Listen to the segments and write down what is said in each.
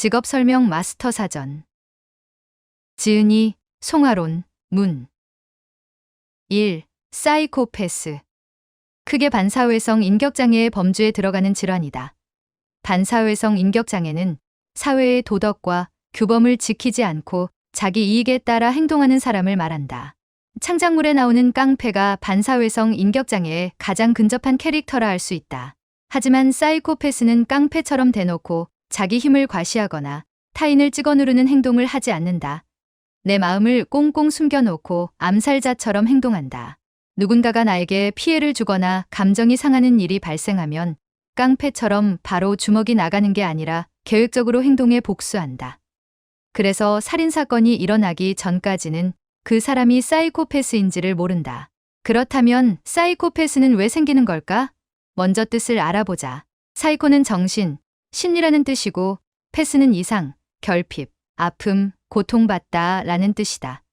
직업설명 마스터 사전. 지은이, 송아론, 문. 1. 사이코패스. 크게 반사회성 인격장애의 범주에 들어가는 질환이다. 반사회성 인격장애는 사회의 도덕과 규범을 지키지 않고 자기 이익에 따라 행동하는 사람을 말한다. 창작물에 나오는 깡패가 반사회성 인격장애에 가장 근접한 캐릭터라 할 수 있다. 하지만 사이코패스는 깡패처럼 대놓고 자기 힘을 과시하거나 타인을 찍어 누르는 행동을 하지 않는다. 내 마음을 꽁꽁 숨겨놓고 암살자처럼 행동한다. 누군가가 나에게 피해를 주거나 감정이 상하는 일이 발생하면 깡패처럼 바로 주먹이 나가는 게 아니라 계획적으로 행동에 복수한다. 그래서 살인사건이 일어나기 전까지는 그 사람이 사이코패스인지를 모른다. 그렇다면 사이코패스는 왜 생기는 걸까? 먼저 뜻을 알아보자. 사이코는 정신, 심리라는 뜻이고 패스는 이상, 결핍, 아픔, 고통받다 라는 뜻이다.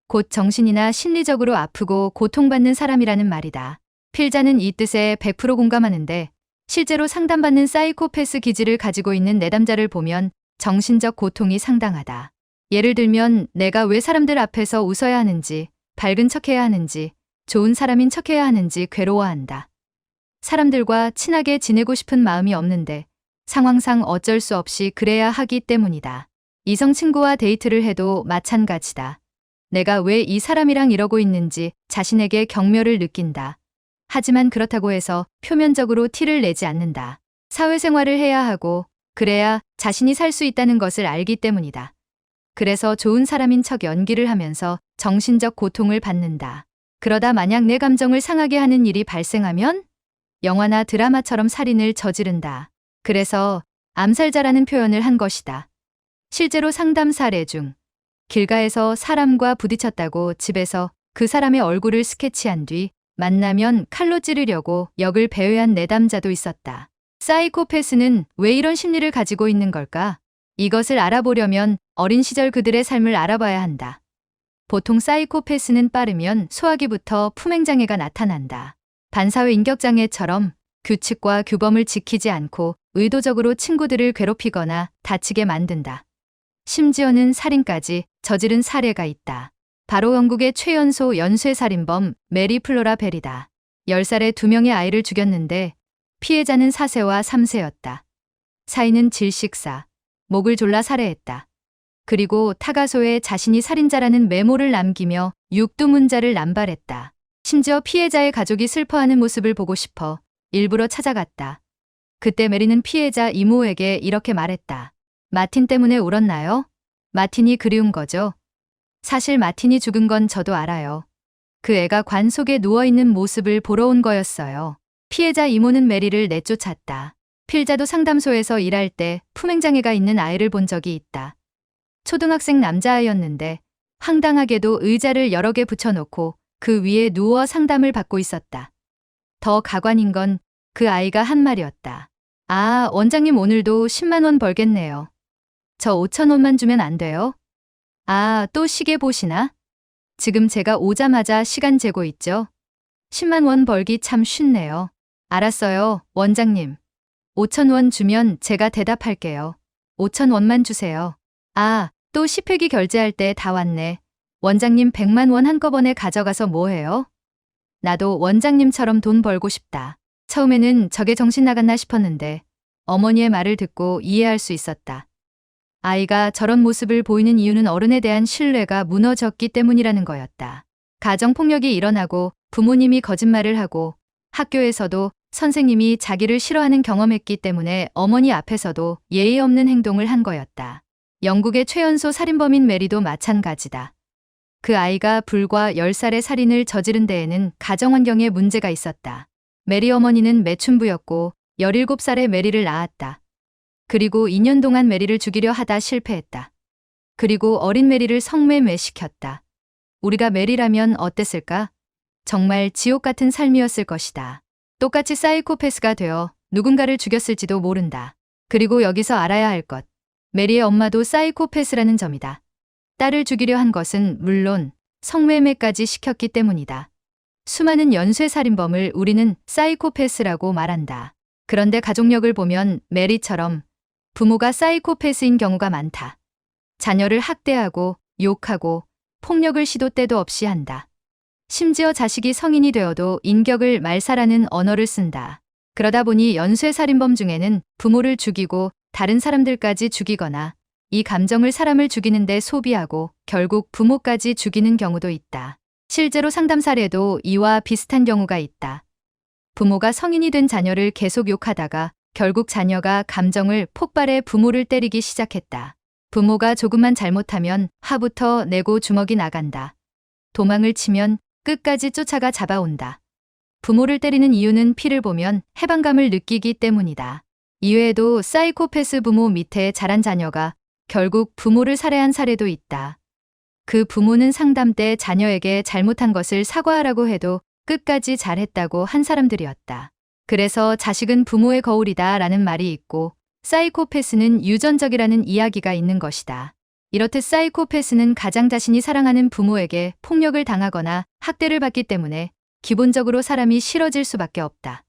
곧 정신이나 심리적으로 아프고 고통받는 사람이라는 말이다. 필자는 이 뜻에 100% 공감하는데 실제로 상담받는 사이코패스 기질을 가지고 있는 내담자를 보면 정신적 고통이 상당하다. 예를 들면 내가 왜 사람들 앞에서 웃어야 하는지, 밝은 척해야 하는지, 좋은 사람인 척해야 하는지 괴로워한다. 사람들과 친하게 지내고 싶은 마음이 없는데 상황상 어쩔 수 없이 그래야 하기 때문이다. 이성 친구와 데이트를 해도 마찬가지다. 내가 왜 이 사람이랑 이러고 있는지 자신에게 경멸을 느낀다. 하지만 그렇다고 해서 표면적으로 티를 내지 않는다. 사회생활을 해야 하고 그래야 자신이 살 수 있다는 것을 알기 때문이다. 그래서 좋은 사람인 척 연기를 하면서 정신적 고통을 받는다. 그러다 만약 내 감정을 상하게 하는 일이 발생하면 영화나 드라마처럼 살인을 저지른다. 그래서 암살자라는 표현을 한 것이다. 실제로 상담 사례 중 길가에서 사람과 부딪혔다고 집에서 그 사람의 얼굴을 스케치한 뒤 만나면 칼로 찌르려고 역을 배회한 내담자도 있었다. 사이코패스는 왜 이런 심리를 가지고 있는 걸까? 이것을 알아보려면 어린 시절 그들의 삶을 알아봐야 한다. 보통 사이코패스는 빠르면 소화기부터 품행장애가 나타난다. 반사회 인격장애처럼 규칙과 규범을 지키지 않고 의도적으로 친구들을 괴롭히거나 다치게 만든다. 심지어는 살인까지 저지른 사례가 있다. 바로 영국의 최연소 연쇄살인범 메리 플로라 벨이다. 10살에 2명의 아이를 죽였는데 피해자는 4세와 3세였다. 사인은 질식사, 목을 졸라 살해했다. 그리고 타가소에 자신이 살인자라는 메모를 남기며 육두문자를 남발했다. 심지어 피해자의 가족이 슬퍼하는 모습을 보고 싶어 일부러 찾아갔다. 그때 메리는 피해자 이모에게 이렇게 말했다. 마틴 때문에 울었나요? 마틴이 그리운 거죠. 사실 마틴이 죽은 건 저도 알아요. 그 애가 관 속에 누워있는 모습을 보러 온 거였어요. 피해자 이모는 메리를 내쫓았다. 필자도 상담소에서 일할 때 품행장애가 있는 아이를 본 적이 있다. 초등학생 남자아이였는데 황당하게도 의자를 여러 개 붙여놓고 그 위에 누워 상담을 받고 있었다. 더 가관인 건 그 아이가 한 말이었다. 아, 원장님 오늘도 10만 원 벌겠네요. 저 5천 원만 주면 안 돼요? 아, 또 시계 보시나? 지금 제가 오자마자 시간 재고 있죠? 10만 원 벌기 참 쉽네요. 알았어요, 원장님. 5천 원 주면 제가 대답할게요. 5천 원만 주세요. 아, 또 10회기 결제할 때 다 왔네. 원장님 100만 원 한꺼번에 가져가서 뭐 해요? 나도 원장님처럼 돈 벌고 싶다. 처음에는 저게 정신 나갔나 싶었는데 어머니의 말을 듣고 이해할 수 있었다. 아이가 저런 모습을 보이는 이유는 어른에 대한 신뢰가 무너졌기 때문이라는 거였다. 가정폭력이 일어나고 부모님이 거짓말을 하고 학교에서도 선생님이 자기를 싫어하는 경험했기 때문에 어머니 앞에서도 예의 없는 행동을 한 거였다. 영국의 최연소 살인범인 메리도 마찬가지다. 그 아이가 불과 10살의 살인을 저지른 데에는 가정환경에 문제가 있었다. 메리 어머니는 매춘부였고 17살의 메리를 낳았다. 그리고 2년 동안 메리를 죽이려 하다 실패했다. 그리고 어린 메리를 성매매시켰다. 우리가 메리라면 어땠을까? 정말 지옥 같은 삶이었을 것이다. 똑같이 사이코패스가 되어 누군가를 죽였을지도 모른다. 그리고 여기서 알아야 할 것. 메리의 엄마도 사이코패스라는 점이다. 딸을 죽이려 한 것은 물론 성매매까지 시켰기 때문이다. 수많은 연쇄살인범을 우리는 사이코패스라고 말한다. 그런데 가족력을 보면 메리처럼 부모가 사이코패스인 경우가 많다. 자녀를 학대하고 욕하고 폭력을 시도 때도 없이 한다. 심지어 자식이 성인이 되어도 인격을 말살하는 언어를 쓴다. 그러다 보니 연쇄살인범 중에는 부모를 죽이고 다른 사람들까지 죽이거나 이 감정을 사람을 죽이는데 소비하고 결국 부모까지 죽이는 경우도 있다. 실제로 상담 사례도 이와 비슷한 경우가 있다. 부모가 성인이 된 자녀를 계속 욕하다가 결국 자녀가 감정을 폭발해 부모를 때리기 시작했다. 부모가 조금만 잘못하면 화부터 내고 주먹이 나간다. 도망을 치면 끝까지 쫓아가 잡아온다. 부모를 때리는 이유는 피를 보면 해방감을 느끼기 때문이다. 이외에도 사이코패스 부모 밑에 자란 자녀가 결국 부모를 살해한 사례도 있다. 그 부모는 상담 때 자녀에게 잘못한 것을 사과하라고 해도 끝까지 잘했다고 한 사람들이었다. 그래서 자식은 부모의 거울이다 라는 말이 있고 사이코패스는 유전적이라는 이야기가 있는 것이다. 이렇듯 사이코패스는 가장 자신이 사랑하는 부모에게 폭력을 당하거나 학대를 받기 때문에 기본적으로 사람이 싫어질 수밖에 없다.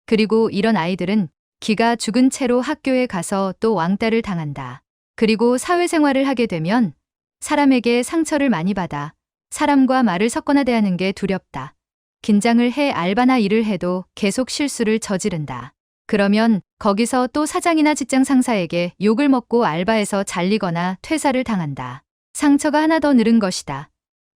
그리고 이런 아이들은 기가 죽은 채로 학교에 가서 또 왕따를 당한다. 그리고 사회생활을 하게 되면 사람에게 상처를 많이 받아 사람과 말을 섞거나 대하는 게 두렵다. 긴장을 해 알바나 일을 해도 계속 실수를 저지른다. 그러면 거기서 또 사장이나 직장 상사에게 욕을 먹고 알바에서 잘리거나 퇴사를 당한다. 상처가 하나 더 늘은 것이다.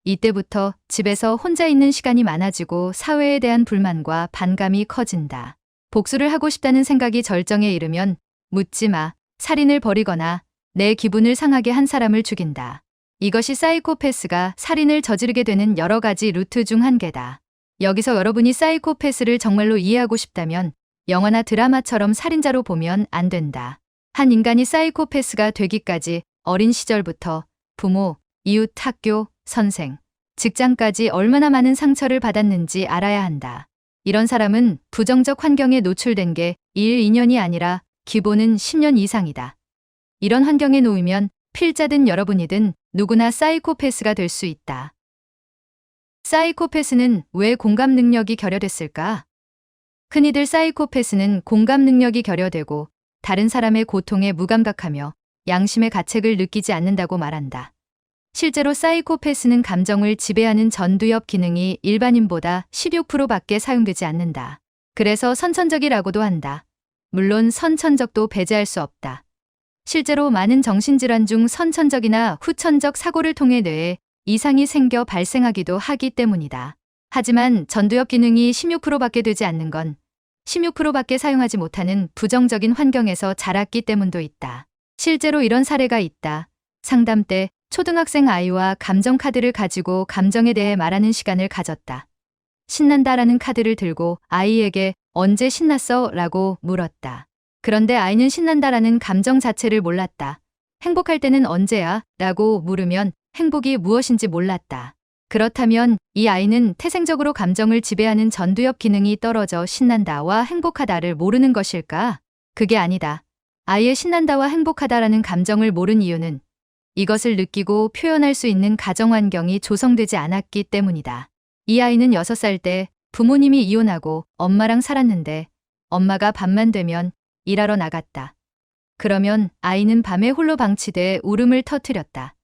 이때부터 집에서 혼자 있는 시간이 많아지고 사회에 대한 불만과 반감이 커진다. 복수를 하고 싶다는 생각이 절정에 이르면 묻지 마, 살인을 벌이거나 내 기분을 상하게 한 사람을 죽인다. 이것이 사이코패스가 살인을 저지르게 되는 여러 가지 루트 중 한 개다. 여기서 여러분이 사이코패스를 정말로 이해하고 싶다면 영화나 드라마처럼 살인자로 보면 안 된다. 한 인간이 사이코패스가 되기까지 어린 시절부터 부모, 이웃, 학교, 선생, 직장까지 얼마나 많은 상처를 받았는지 알아야 한다. 이런 사람은 부정적 환경에 노출된 게 1, 2년이 아니라 기본은 10년 이상이다. 이런 환경에 놓이면 필자든 여러분이든 누구나 사이코패스가 될 수 있다. 사이코패스는 왜 공감 능력이 결여됐을까? 흔히들 사이코패스는 공감 능력이 결여되고 다른 사람의 고통에 무감각하며 양심의 가책을 느끼지 않는다고 말한다. 실제로 사이코패스는 감정을 지배하는 전두엽 기능이 일반인보다 16%밖에 사용되지 않는다. 그래서 선천적이라고도 한다. 물론 선천적도 배제할 수 없다. 실제로 많은 정신질환 중 선천적이나 후천적 사고를 통해 뇌에 이상이 생겨 발생하기도 하기 때문이다. 하지만 전두엽 기능이 16%밖에 되지 않는 건 16%밖에 사용하지 못하는 부정적인 환경에서 자랐기 때문도 있다. 실제로 이런 사례가 있다. 상담 때 초등학생 아이와 감정 카드를 가지고 감정에 대해 말하는 시간을 가졌다. 신난다라는 카드를 들고 아이에게 언제 신났어? 라고 물었다. 그런데 아이는 신난다라는 감정 자체를 몰랐다. 행복할 때는 언제야? 라고 물으면 행복이 무엇인지 몰랐다. 그렇다면 이 아이는 태생적으로 감정을 지배하는 전두엽 기능이 떨어져 신난다와 행복하다를 모르는 것일까? 그게 아니다. 아이의 신난다와 행복하다라는 감정을 모른 이유는 이것을 느끼고 표현할 수 있는 가정 환경이 조성되지 않았기 때문이다. 이 아이는 6살 때 부모님이 이혼하고 엄마랑 살았는데 엄마가 밤만 되면 일하러 나갔다. 그러면 아이는 밤에 홀로 방치돼 울음을 터뜨렸다.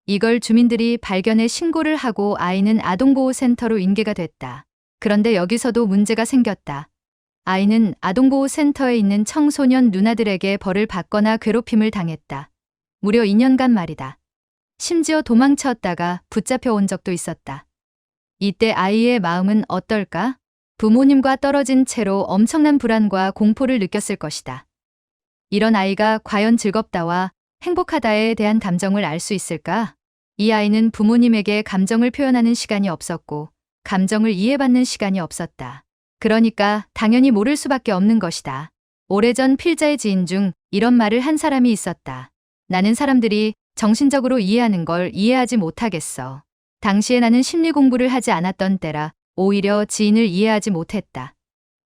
이걸 주민들이 발견해 신고를 하고 아이는 아동보호센터로 인계가 됐다. 그런데 여기서도 문제가 생겼다. 아이는 아동보호센터에 있는 청소년 누나들에게 벌을 받거나 괴롭힘을 당했다. 무려 2년간 말이다. 심지어 도망쳤다가 붙잡혀 온 적도 있었다. 이때 아이의 마음은 어떨까? 부모님과 떨어진 채로 엄청난 불안과 공포를 느꼈을 것이다. 이런 아이가 과연 즐겁다와 행복하다에 대한 감정을 알 수 있을까? 이 아이는 부모님에게 감정을 표현하는 시간이 없었고 감정을 이해받는 시간이 없었다. 그러니까 당연히 모를 수밖에 없는 것이다. 오래전 필자의 지인 중 이런 말을 한 사람이 있었다. 나는 사람들이 정신적으로 이해하는 걸 이해하지 못하겠어. 당시에 나는 심리 공부를 하지 않았던 때라 오히려 지인을 이해하지 못했다.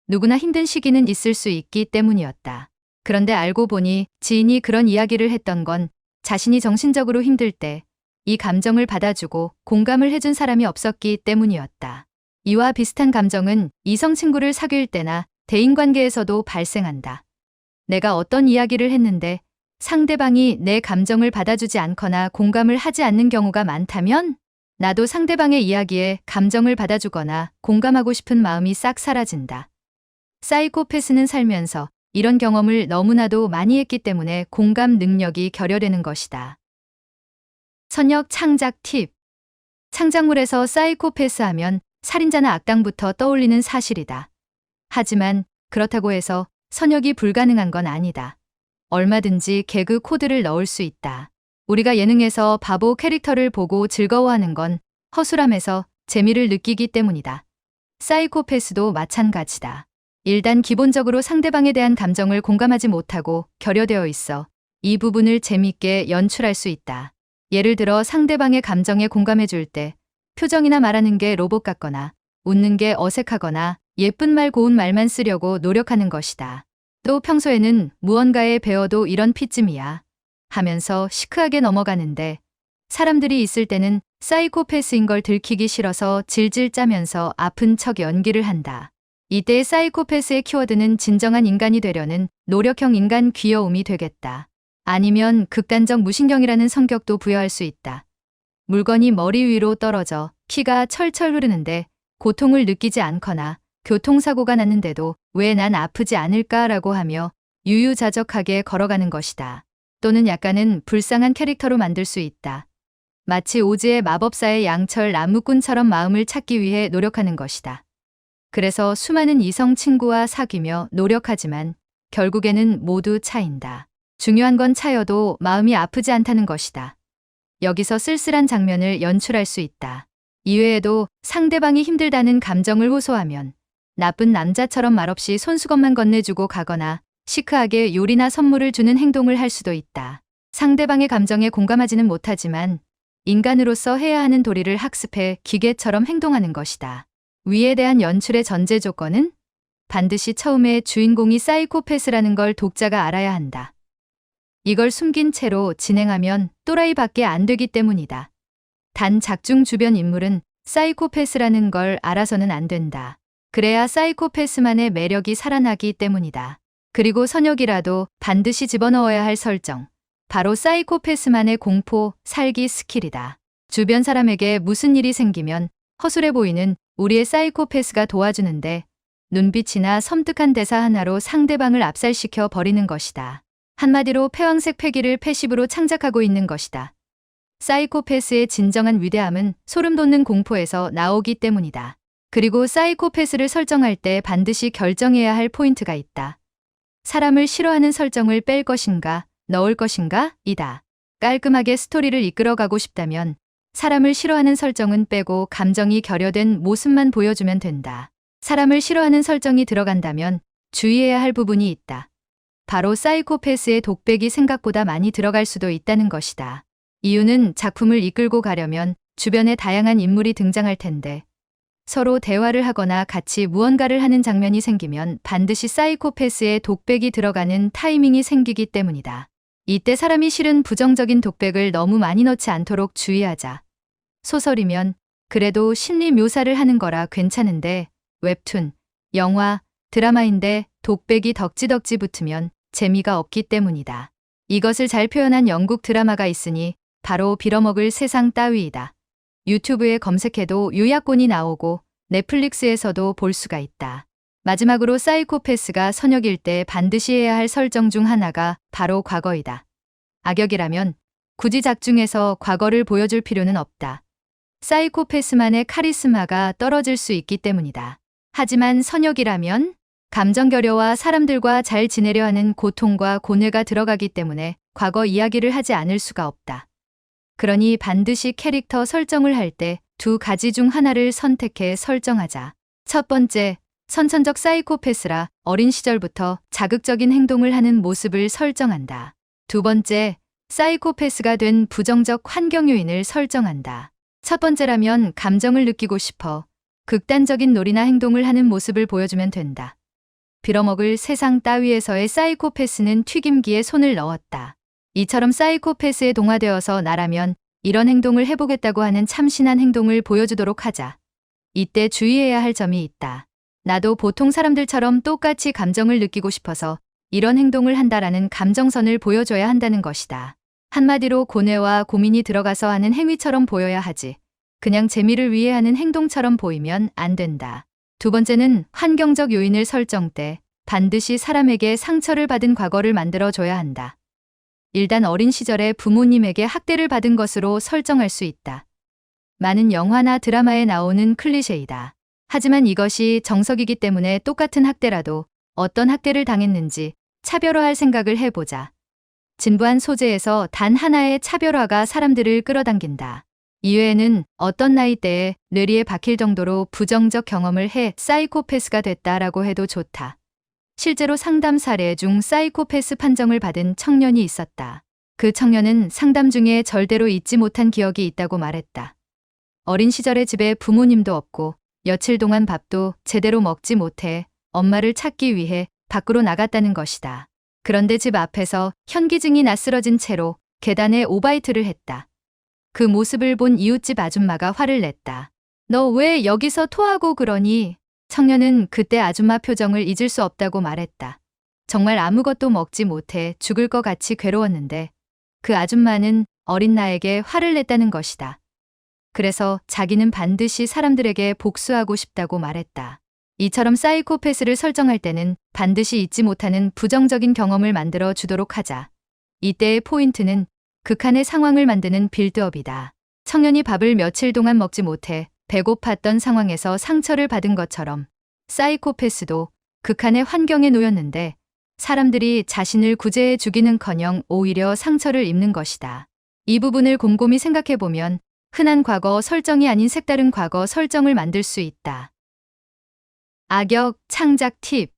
누구나 힘든 시기는 있을 수 있기 때문이었다. 그런데 알고 보니 지인이 그런 이야기를 했던 건 자신이 정신적으로 힘들 때 이 감정을 받아주고 공감을 해준 사람이 없었기 때문이었다. 이와 비슷한 감정은 이성 친구를 사귈 때나 대인관계에서도 발생한다. 내가 어떤 이야기를 했는데 상대방이 내 감정을 받아주지 않거나 공감을 하지 않는 경우가 많다면 나도 상대방의 이야기에 감정을 받아주거나 공감하고 싶은 마음이 싹 사라진다. 사이코패스는 살면서 이런 경험을 너무나도 많이 했기 때문에 공감 능력이 결여되는 것이다. 선역 창작 팁. 창작물에서 사이코패스 하면 살인자나 악당부터 떠올리는 사실이다. 하지만 그렇다고 해서 선역이 불가능한 건 아니다. 얼마든지 개그 코드를 넣을 수 있다. 우리가 예능에서 바보 캐릭터를 보고 즐거워하는 건 허술함에서 재미를 느끼기 때문이다. 사이코패스도 마찬가지다. 일단 기본적으로 상대방에 대한 감정을 공감하지 못하고 결여되어 있어 이 부분을 재밌게 연출할 수 있다. 예를 들어 상대방의 감정에 공감해 줄 때 표정이나 말하는 게 로봇 같거나 웃는 게 어색하거나 예쁜 말 고운 말만 쓰려고 노력하는 것이다. 또 평소에는 무언가에 배워도 이런 피쯤이야 하면서 시크하게 넘어가는데 사람들이 있을 때는 사이코패스인 걸 들키기 싫어서 질질 짜면서 아픈 척 연기를 한다. 이때 사이코패스의 키워드는 진정한 인간이 되려는 노력형 인간 귀여움이 되겠다. 아니면 극단적 무신경이라는 성격도 부여할 수 있다. 물건이 머리 위로 떨어져 피가 철철 흐르는데 고통을 느끼지 않거나 교통사고가 났는데도 왜 난 아프지 않을까라고 하며 유유자적하게 걸어가는 것이다. 또는 약간은 불쌍한 캐릭터로 만들 수 있다. 마치 오즈의 마법사의 양철 나무꾼처럼 마음을 찾기 위해 노력하는 것이다. 그래서 수많은 이성 친구와 사귀며 노력하지만 결국에는 모두 차인다. 중요한 건 차여도 마음이 아프지 않다는 것이다. 여기서 쓸쓸한 장면을 연출할 수 있다. 이외에도 상대방이 힘들다는 감정을 호소하면 나쁜 남자처럼 말없이 손수건만 건네주고 가거나 시크하게 요리나 선물을 주는 행동을 할 수도 있다. 상대방의 감정에 공감하지는 못하지만 인간으로서 해야 하는 도리를 학습해 기계처럼 행동하는 것이다. 위에 대한 연출의 전제 조건은 반드시 처음에 주인공이 사이코패스라는 걸 독자가 알아야 한다. 이걸 숨긴 채로 진행하면 또라이밖에 안 되기 때문이다. 단 작중 주변 인물은 사이코패스라는 걸 알아서는 안 된다. 그래야 사이코패스만의 매력이 살아나기 때문이다. 그리고 선역이라도 반드시 집어넣어야 할 설정. 바로 사이코패스만의 공포, 살기 스킬이다. 주변 사람에게 무슨 일이 생기면 허술해 보이는 우리의 사이코패스가 도와주는데 눈빛이나 섬뜩한 대사 하나로 상대방을 압살시켜 버리는 것이다. 한마디로 패왕색 패기를 패시브로 창작하고 있는 것이다. 사이코패스의 진정한 위대함은 소름 돋는 공포에서 나오기 때문이다. 그리고 사이코패스를 설정할 때 반드시 결정해야 할 포인트가 있다. 사람을 싫어하는 설정을 뺄 것인가, 넣을 것인가? 이다. 깔끔하게 스토리를 이끌어가고 싶다면 사람을 싫어하는 설정은 빼고 감정이 결여된 모습만 보여주면 된다. 사람을 싫어하는 설정이 들어간다면 주의해야 할 부분이 있다. 바로 사이코패스의 독백이 생각보다 많이 들어갈 수도 있다는 것이다. 이유는 작품을 이끌고 가려면 주변에 다양한 인물이 등장할 텐데 서로 대화를 하거나 같이 무언가를 하는 장면이 생기면 반드시 사이코패스의 독백이 들어가는 타이밍이 생기기 때문이다. 이때 사람이 싫은 부정적인 독백을 너무 많이 넣지 않도록 주의하자. 소설이면 그래도 심리 묘사를 하는 거라 괜찮은데 웹툰, 영화, 드라마인데 독백이 덕지덕지 붙으면 재미가 없기 때문이다. 이것을 잘 표현한 영국 드라마가 있으니 바로 빌어먹을 세상 따위이다. 유튜브에 검색해도 요약본이 나오고 넷플릭스에서도 볼 수가 있다. 마지막으로 사이코패스가 선역일 때 반드시 해야 할 설정 중 하나가 바로 과거이다. 악역이라면 굳이 작중에서 과거를 보여줄 필요는 없다. 사이코패스만의 카리스마가 떨어질 수 있기 때문이다. 하지만 선역이라면 감정 결여와 사람들과 잘 지내려 하는 고통과 고뇌가 들어가기 때문에 과거 이야기를 하지 않을 수가 없다. 그러니 반드시 캐릭터 설정을 할 때 두 가지 중 하나를 선택해 설정하자. 첫 번째, 선천적 사이코패스라 어린 시절부터 자극적인 행동을 하는 모습을 설정한다. 두 번째, 사이코패스가 된 부정적 환경 요인을 설정한다. 첫 번째라면 감정을 느끼고 싶어 극단적인 놀이나 행동을 하는 모습을 보여주면 된다. 빌어먹을 세상 따위에서의 사이코패스는 튀김기에 손을 넣었다. 이처럼 사이코패스에 동화되어서 나라면 이런 행동을 해보겠다고 하는 참신한 행동을 보여주도록 하자. 이때 주의해야 할 점이 있다. 나도 보통 사람들처럼 똑같이 감정을 느끼고 싶어서 이런 행동을 한다라는 감정선을 보여줘야 한다는 것이다. 한마디로 고뇌와 고민이 들어가서 하는 행위처럼 보여야 하지. 그냥 재미를 위해 하는 행동처럼 보이면 안 된다. 두 번째는 환경적 요인을 설정 때 반드시 사람에게 상처를 받은 과거를 만들어줘야 한다. 일단 어린 시절에 부모님에게 학대를 받은 것으로 설정할 수 있다. 많은 영화나 드라마에 나오는 클리셰이다. 하지만 이것이 정석이기 때문에 똑같은 학대라도 어떤 학대를 당했는지 차별화할 생각을 해보자. 진부한 소재에서 단 하나의 차별화가 사람들을 끌어당긴다. 이외에는 어떤 나이대에 뇌리에 박힐 정도로 부정적 경험을 해 사이코패스가 됐다라고 해도 좋다. 실제로 상담 사례 중 사이코패스 판정을 받은 청년이 있었다. 그 청년은 상담 중에 절대로 잊지 못한 기억이 있다고 말했다. 어린 시절에 집에 부모님도 없고 며칠 동안 밥도 제대로 먹지 못해 엄마를 찾기 위해 밖으로 나갔다는 것이다. 그런데 집 앞에서 현기증이 낯설어진 채로 계단에 오바이트를 했다. 그 모습을 본 이웃집 아줌마가 화를 냈다. 너 왜 여기서 토하고 그러니? 청년은 그때 아줌마 표정을 잊을 수 없다고 말했다. 정말 아무것도 먹지 못해 죽을 것 같이 괴로웠는데 그 아줌마는 어린 나에게 화를 냈다는 것이다. 그래서 자기는 반드시 사람들에게 복수하고 싶다고 말했다. 이처럼 사이코패스를 설정할 때는 반드시 잊지 못하는 부정적인 경험을 만들어 주도록 하자. 이때의 포인트는 극한의 상황을 만드는 빌드업이다. 청년이 밥을 며칠 동안 먹지 못해 배고팠던 상황에서 상처를 받은 것처럼 사이코패스도 극한의 환경에 놓였는데 사람들이 자신을 구제해 주기는커녕 오히려 상처를 입는 것이다. 이 부분을 곰곰이 생각해보면 흔한 과거 설정이 아닌 색다른 과거 설정을 만들 수 있다. 악역 창작 팁.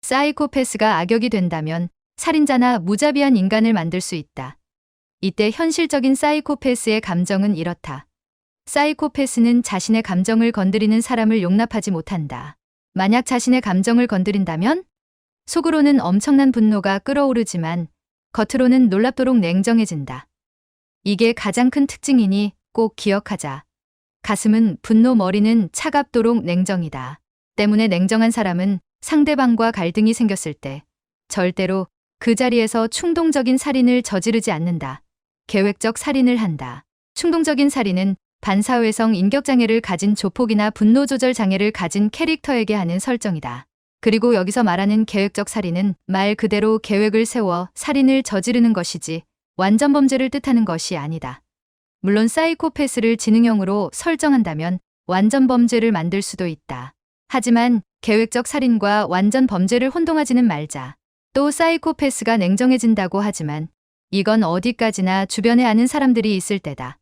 사이코패스가 악역이 된다면 살인자나 무자비한 인간을 만들 수 있다. 이때 현실적인 사이코패스의 감정은 이렇다. 사이코패스는 자신의 감정을 건드리는 사람을 용납하지 못한다. 만약 자신의 감정을 건드린다면 속으로는 엄청난 분노가 끓어오르지만 겉으로는 놀랍도록 냉정해진다. 이게 가장 큰 특징이니 꼭 기억하자. 가슴은 분노, 머리는 차갑도록 냉정이다. 때문에 냉정한 사람은 상대방과 갈등이 생겼을 때 절대로 그 자리에서 충동적인 살인을 저지르지 않는다. 계획적 살인을 한다. 충동적인 살인은 반사회성 인격장애를 가진 조폭이나 분노조절 장애를 가진 캐릭터에게 하는 설정이다. 그리고 여기서 말하는 계획적 살인은 말 그대로 계획을 세워 살인을 저지르는 것이지 완전 범죄를 뜻하는 것이 아니다. 물론 사이코패스를 지능형으로 설정한다면 완전 범죄를 만들 수도 있다. 하지만 계획적 살인과 완전 범죄를 혼동하지는 말자. 또 사이코패스가 냉정해진다고 하지만 이건 어디까지나 주변에 아는 사람들이 있을 때다.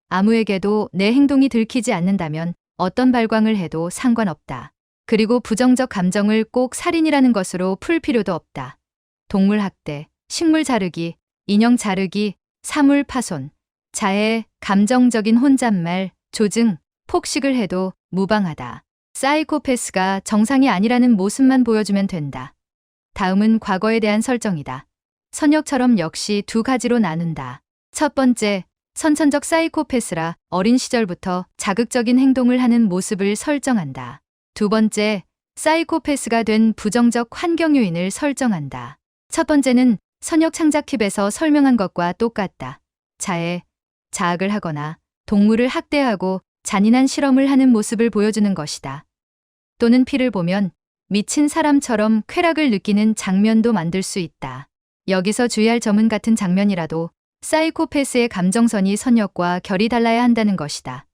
아무에게도 내 행동이 들키지 않는다면 어떤 발광을 해도 상관없다. 그리고 부정적 감정을 꼭 살인이라는 것으로 풀 필요도 없다. 동물 학대, 식물 자르기, 인형 자르기, 사물 파손, 자해, 감정적인 혼잣말, 조증, 폭식을 해도 무방하다. 사이코패스가 정상이 아니라는 모습만 보여주면 된다. 다음은 과거에 대한 설정이다. 선역처럼 역시 두 가지로 나눈다. 첫 번째, 선천적 사이코패스라 어린 시절부터 자극적인 행동을 하는 모습을 설정한다. 두 번째, 사이코패스가 된 부정적 환경 요인을 설정한다. 첫 번째는 선역 창작 팁에서 설명한 것과 똑같다. 자해, 자학을 하거나 동물을 학대하고 잔인한 실험을 하는 모습을 보여주는 것이다. 또는 피를 보면 미친 사람처럼 쾌락을 느끼는 장면도 만들 수 있다. 여기서 주의할 점은 같은 장면이라도 사이코패스의 감정선이 선역과 결이 달라야 한다는 것이다.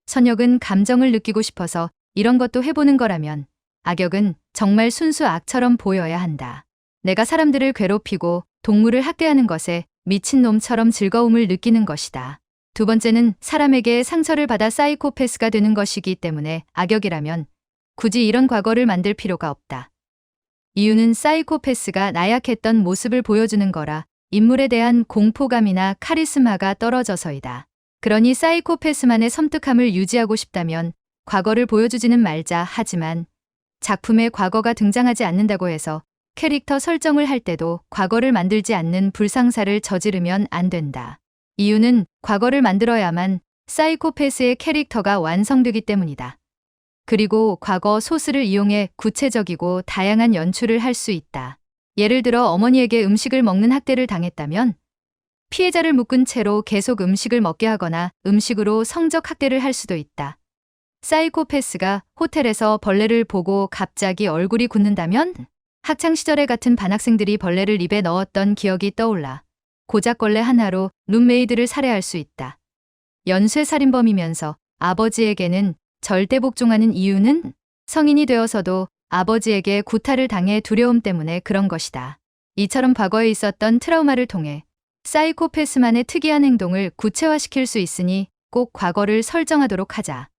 선역은 감정을 느끼고 싶어서 이런 것도 해보는 거라면 악역은 정말 순수 악처럼 보여야 한다. 내가 사람들을 괴롭히고 동물을 학대하는 것에 미친놈처럼 즐거움을 느끼는 것이다. 두 번째는 사람에게 상처를 받아 사이코패스가 되는 것이기 때문에 악역이라면 굳이 이런 과거를 만들 필요가 없다. 이유는 사이코패스가 나약했던 모습을 보여주는 거라 인물에 대한 공포감이나 카리스마가 떨어져서이다. 그러니 사이코패스만의 섬뜩함을 유지하고 싶다면 과거를 보여주지는 말자. 하지만 작품에 과거가 등장하지 않는다고 해서 캐릭터 설정을 할 때도 과거를 만들지 않는 불상사를 저지르면 안 된다. 이유는 과거를 만들어야만 사이코패스의 캐릭터가 완성되기 때문이다. 그리고 과거 소스를 이용해 구체적이고 다양한 연출을 할 수 있다. 예를 들어 어머니에게 음식을 먹는 학대를 당했다면 피해자를 묶은 채로 계속 음식을 먹게 하거나 음식으로 성적 학대를 할 수도 있다. 사이코패스가 호텔에서 벌레를 보고 갑자기 얼굴이 굳는다면 학창시절에 같은 반학생들이 벌레를 입에 넣었던 기억이 떠올라 고작걸레 하나로 룸메이드를 살해할 수 있다. 연쇄살인범이면서 아버지에게는 절대 복종하는 이유는 성인이 되어서도 아버지에게 구타를 당해 두려움 때문에 그런 것이다. 이처럼 과거에 있었던 트라우마를 통해 사이코패스만의 특이한 행동을 구체화시킬 수 있으니 꼭 과거를 설정하도록 하자.